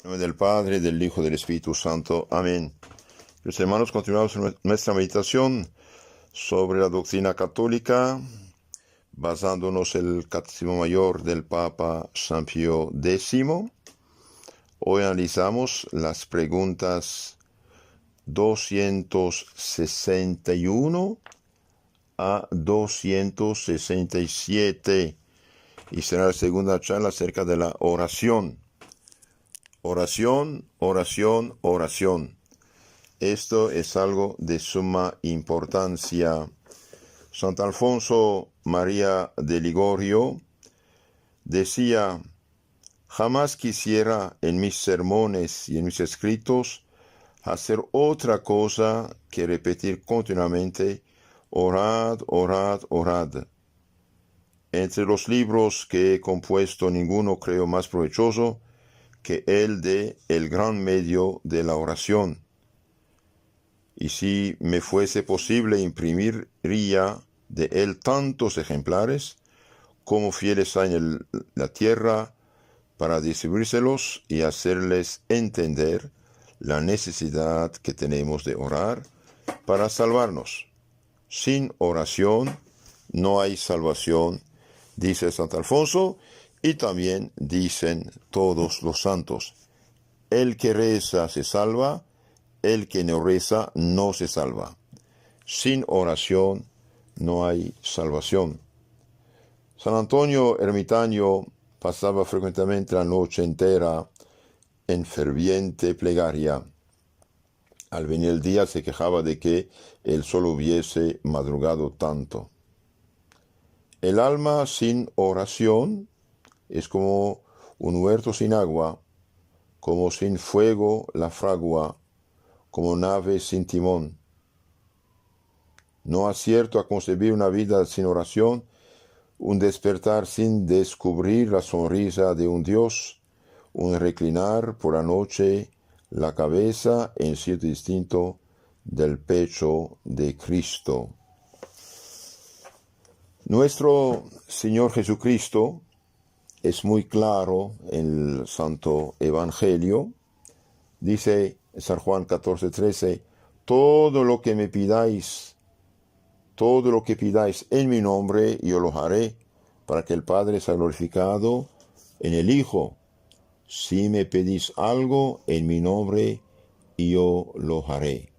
En nombre del Padre, del Hijo, del Espíritu Santo. Amén. Los hermanos, continuamos nuestra meditación sobre la doctrina católica, basándonos en el Catecismo Mayor del Papa San Pío X. Hoy analizamos las preguntas 261 a 267 y será la segunda charla acerca de la oración. Oración, oración, oración. Esto es algo de suma importancia. Sant Alfonso María de Ligorio decía: jamás quisiera en mis sermones y en mis escritos hacer otra cosa que repetir continuamente: orad, orad, orad. Entre los libros que he compuesto, ninguno creo más provechoso que el de El gran medio de la oración. Y si me fuese posible, imprimiría de él tantos ejemplares como fieles hay en la tierra, para distribuírselos y hacerles entender la necesidad que tenemos de orar para salvarnos. Sin oración no hay salvación, dice Sant Alfonso, y también dicen todos los santos. El que reza se salva, el que no reza no se salva. Sin oración no hay salvación. San Antonio Ermitaño pasaba frecuentemente la noche entera en ferviente plegaria. Al venir el día se quejaba de que él solo hubiese madrugado tanto. El alma sin oración es como un huerto sin agua, como sin fuego la fragua, como nave sin timón. No acierto a concebir una vida sin oración, un despertar sin descubrir la sonrisa de un Dios, un reclinar por la noche la cabeza en sitio distinto del pecho de Cristo. Nuestro Señor Jesucristo es muy claro en el Santo Evangelio. Dice San Juan 14:13, todo lo que pidáis en mi nombre, yo lo haré, para que el Padre sea glorificado en el Hijo. Si me pedís algo en mi nombre, yo lo haré.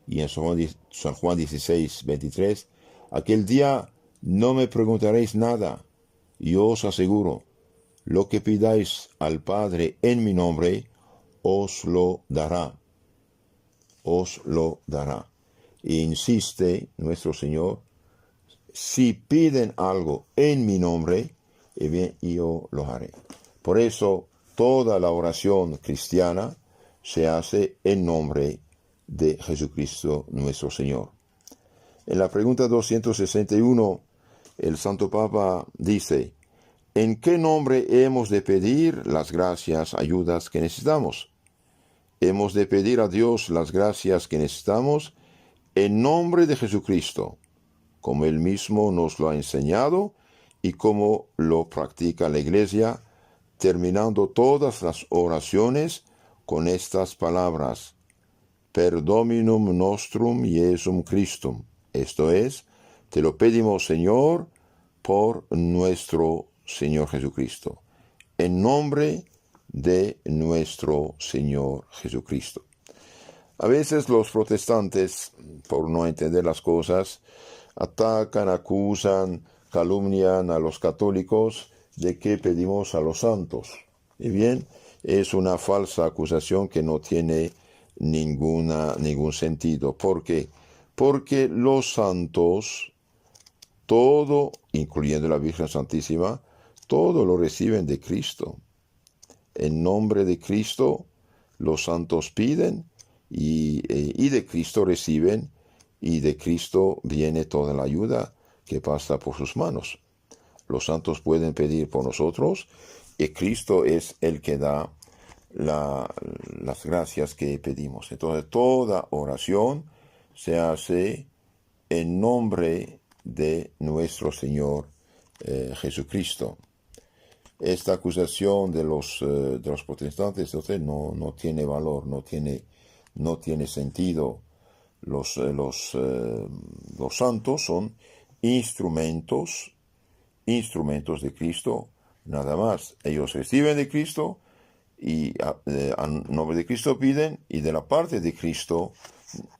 Y en San Juan 16:23, aquel día no me preguntaréis nada. Yo os aseguro, lo que pidáis al Padre en mi nombre, os lo dará. Os lo dará. E insiste nuestro Señor: si piden algo en mi nombre, bien, yo lo haré. Por eso, toda la oración cristiana se hace en nombre de Jesucristo nuestro Señor. En la pregunta 261, el Santo Papa dice: ¿en qué nombre hemos de pedir las gracias, ayudas que necesitamos? Hemos de pedir a Dios las gracias que necesitamos en nombre de Jesucristo, como Él mismo nos lo ha enseñado y como lo practica la Iglesia, terminando todas las oraciones con estas palabras: Per Dominum nostrum Iesum Christum. Esto es, te lo pedimos, Señor, por nuestro Señor Jesucristo. En nombre de nuestro Señor Jesucristo. A veces los protestantes, por no entender las cosas, atacan, acusan, calumnian a los católicos de que pedimos a los santos. Y bien, es una falsa acusación que no tiene ningún sentido. ¿Por qué? Porque los santos, todo, incluyendo la Virgen Santísima, todo lo reciben de Cristo. En nombre de Cristo, los santos piden y de Cristo reciben, y de Cristo viene toda la ayuda que pasa por sus manos. Los santos pueden pedir por nosotros y Cristo es el que da las gracias que pedimos. Entonces, toda oración se hace en nombre de nuestro Señor Jesucristo. esta acusación de los protestantes entonces no tiene valor, no tiene sentido. Los santos son instrumentos de Cristo, nada más. Ellos reciben de Cristo y a nombre de Cristo piden, y de la parte de Cristo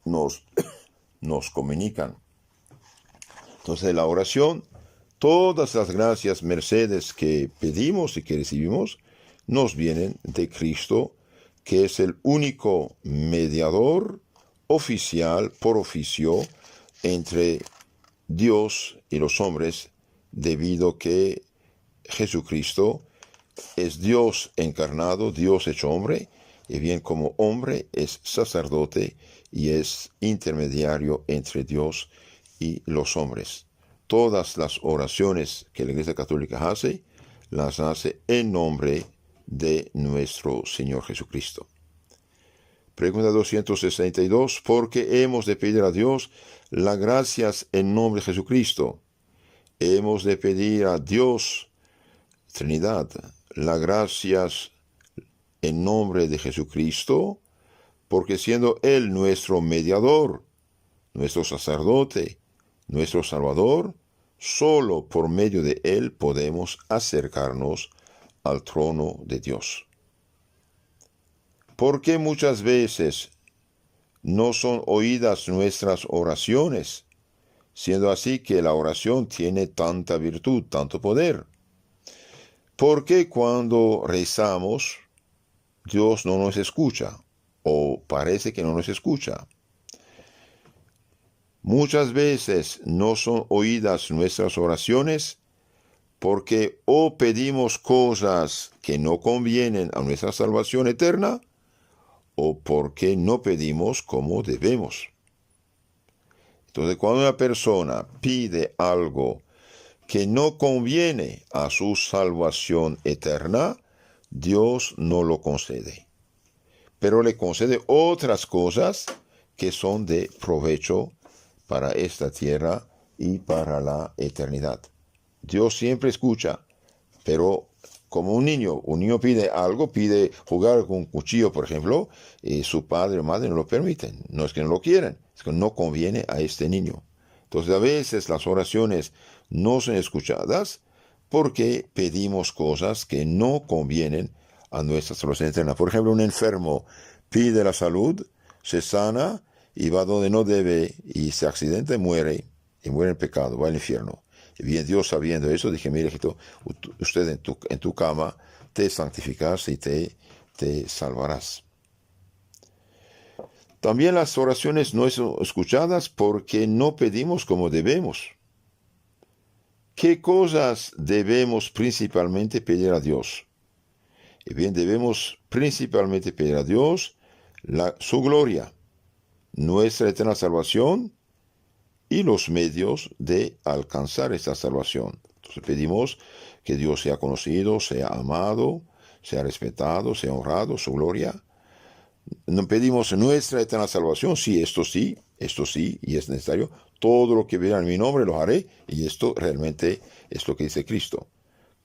nos comunican. Entonces la oración, todas las gracias, mercedes que pedimos y que recibimos, nos vienen de Cristo, que es el único mediador oficial por oficio entre Dios y los hombres, debido que Jesucristo es Dios encarnado, Dios hecho hombre, y bien como hombre es sacerdote y es intermediario entre Dios y los hombres. Todas las oraciones que la Iglesia Católica hace, las hace en nombre de nuestro Señor Jesucristo. Pregunta 262. ¿Por qué hemos de pedir a Dios las gracias en nombre de Jesucristo? Hemos de pedir a Dios, Trinidad, las gracias en nombre de Jesucristo, porque siendo Él nuestro mediador, nuestro sacerdote, nuestro Salvador, solo por medio de Él podemos acercarnos al trono de Dios. ¿Por qué muchas veces no son oídas nuestras oraciones, siendo así que la oración tiene tanta virtud, tanto poder? ¿Por qué cuando rezamos Dios no nos escucha, o parece que no nos escucha? Muchas veces no son oídas nuestras oraciones porque o pedimos cosas que no convienen a nuestra salvación eterna, o porque no pedimos como debemos. Entonces, cuando una persona pide algo que no conviene a su salvación eterna, Dios no lo concede, pero le concede otras cosas que son de provecho para esta tierra y para la eternidad. Dios siempre escucha, pero como un niño pide algo, pide jugar con un cuchillo, por ejemplo, y su padre o madre no lo permiten. No es que no lo quieran, es que no conviene a este niño. Entonces, a veces las oraciones no son escuchadas porque pedimos cosas que no convienen a nuestra salvación eterna. Por ejemplo, un enfermo pide la salud, se sana y va donde no debe y se accidenta y muere en pecado, va al infierno. Y bien, Dios sabiendo eso, dije, mire, hijito, usted en tu cama te santificarás y te salvarás. También las oraciones no son escuchadas porque no pedimos como debemos. ¿Qué cosas debemos principalmente pedir a Dios? Y bien, debemos principalmente pedir a Dios su gloria, nuestra eterna salvación y los medios de alcanzar esta salvación. Entonces pedimos que Dios sea conocido, sea amado, sea respetado, sea honrado, su gloria. No pedimos nuestra eterna salvación, sí, y es necesario. Todo lo que viene en mi nombre lo haré, y esto realmente es lo que dice Cristo.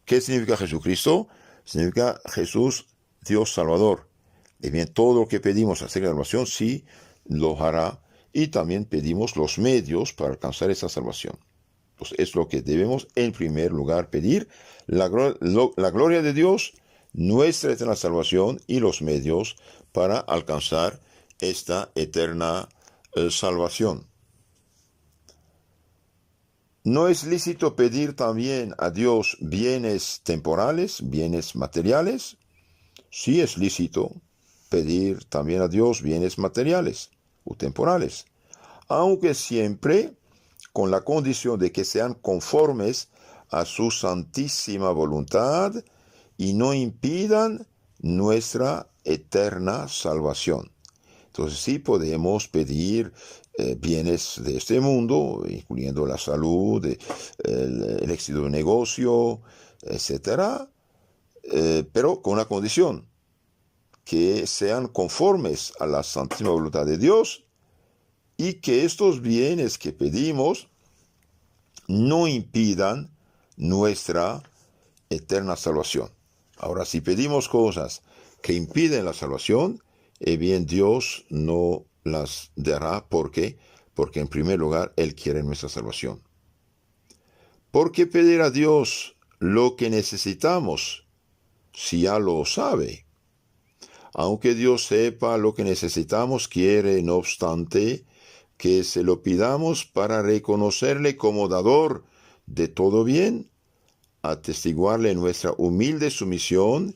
¿Qué significa Jesucristo? Significa Jesús, Dios Salvador. Y bien, todo lo que pedimos acerca de la salvación, sí, lo hará. Y también pedimos los medios para alcanzar esa salvación. Pues es lo que debemos en primer lugar pedir, la gloria de Dios, nuestra eterna salvación y los medios para alcanzar esta eterna salvación. ¿No es lícito pedir también a Dios bienes temporales, bienes materiales? Sí es lícito pedir también a Dios bienes materiales o temporales, aunque siempre con la condición de que sean conformes a su santísima voluntad y no impidan nuestra eterna salvación. Entonces sí podemos pedir bienes de este mundo, incluyendo la salud, el éxito de un negocio, etc., pero con una condición, que sean conformes a la santísima voluntad de Dios y que estos bienes que pedimos no impidan nuestra eterna salvación. Ahora, si pedimos cosas que impiden la salvación, bien Dios no las dará. ¿Por qué? Porque en primer lugar Él quiere nuestra salvación. ¿Por qué pedir a Dios lo que necesitamos si ya lo sabe? Aunque Dios sepa lo que necesitamos, quiere, no obstante, que se lo pidamos para reconocerle como dador de todo bien, atestiguarle nuestra humilde sumisión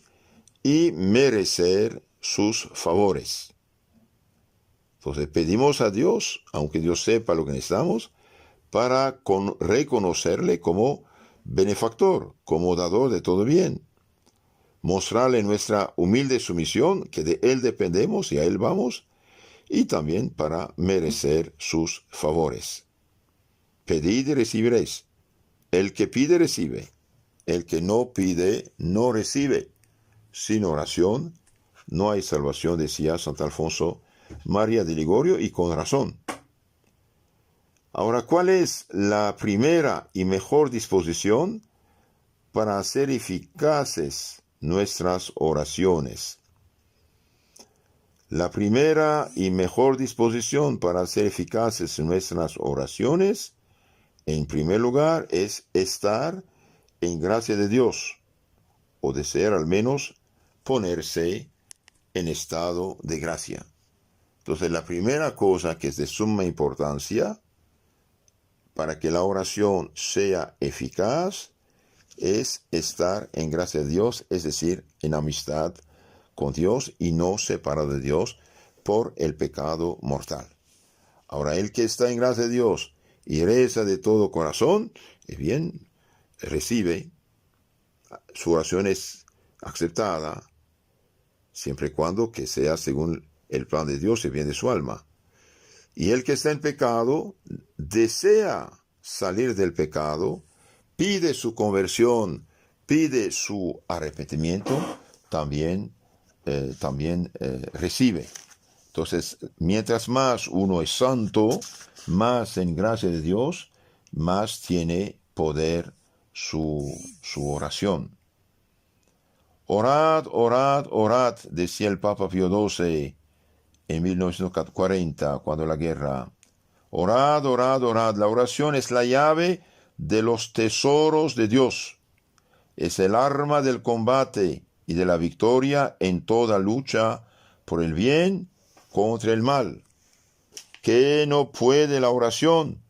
y merecer sus favores. Entonces pedimos a Dios, aunque Dios sepa lo que necesitamos, para reconocerle como benefactor, como dador de todo bien. Mostrarle nuestra humilde sumisión, que de Él dependemos y a Él vamos, y también para merecer sus favores. Pedid y recibiréis. El que pide, recibe. El que no pide, no recibe. Sin oración no hay salvación, decía Santo Alfonso María de Ligorio, y con razón. Ahora, ¿cuál es la primera y mejor disposición para hacer eficaces nuestras oraciones? La primera y mejor disposición para hacer eficaces nuestras oraciones, en primer lugar, es estar en gracia de Dios, o desear al menos ponerse en estado de gracia. Entonces, la primera cosa que es de suma importancia para que la oración sea eficaz es estar en gracia de Dios, es decir, en amistad con Dios y no separado de Dios por el pecado mortal. Ahora, el que está en gracia de Dios y reza de todo corazón, bien, recibe, su oración es aceptada, siempre y cuando que sea según el plan de Dios y bien de su alma. Y el que está en pecado desea salir del pecado, pide su conversión, pide su arrepentimiento, también recibe. Entonces, mientras más uno es santo, más en gracia de Dios, más tiene poder su oración. Orad, orad, orad, decía el Papa Pío XII en 1940, cuando la guerra. Orad, orad, orad. La oración es la llave de los tesoros de Dios. Es el arma del combate y de la victoria en toda lucha por el bien contra el mal. ¿Qué no puede la oración?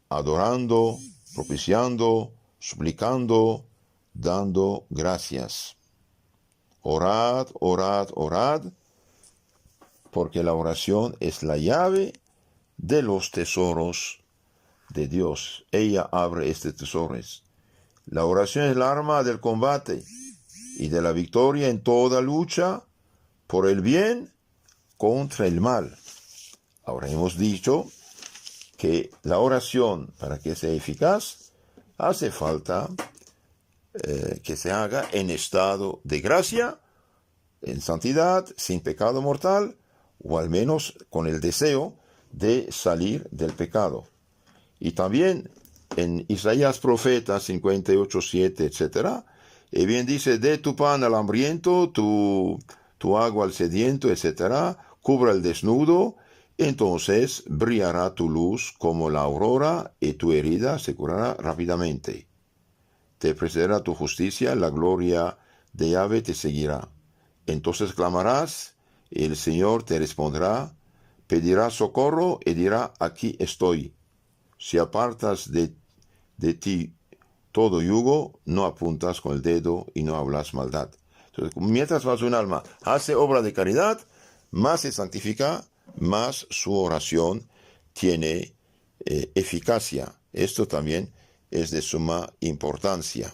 Adorando, propiciando, suplicando, dando gracias. Orad, orad, orad, porque la oración es la llave de los tesoros de Dios. Ella abre estos tesoros. La oración es el arma del combate y de la victoria en toda lucha por el bien contra el mal. Ahora hemos dicho que la oración, para que sea eficaz, hace falta que se haga en estado de gracia, en santidad, sin pecado mortal, o al menos con el deseo de salir del pecado. Y también en Isaías profeta 58:7, etc., bien dice: dé tu pan al hambriento, tu agua al sediento, etc., cubra el desnudo, entonces brillará tu luz como la aurora y tu herida se curará rápidamente. Te precederá tu justicia, la gloria de Yahvé te seguirá. Entonces clamarás, y el Señor te responderá, pedirás socorro y dirá: aquí estoy. Si apartas de ti todo yugo, no apuntas con el dedo y no hablas maldad. Entonces, mientras más un alma hace obra de caridad, más se santifica, más su oración tiene eficacia. Esto también es de suma importancia.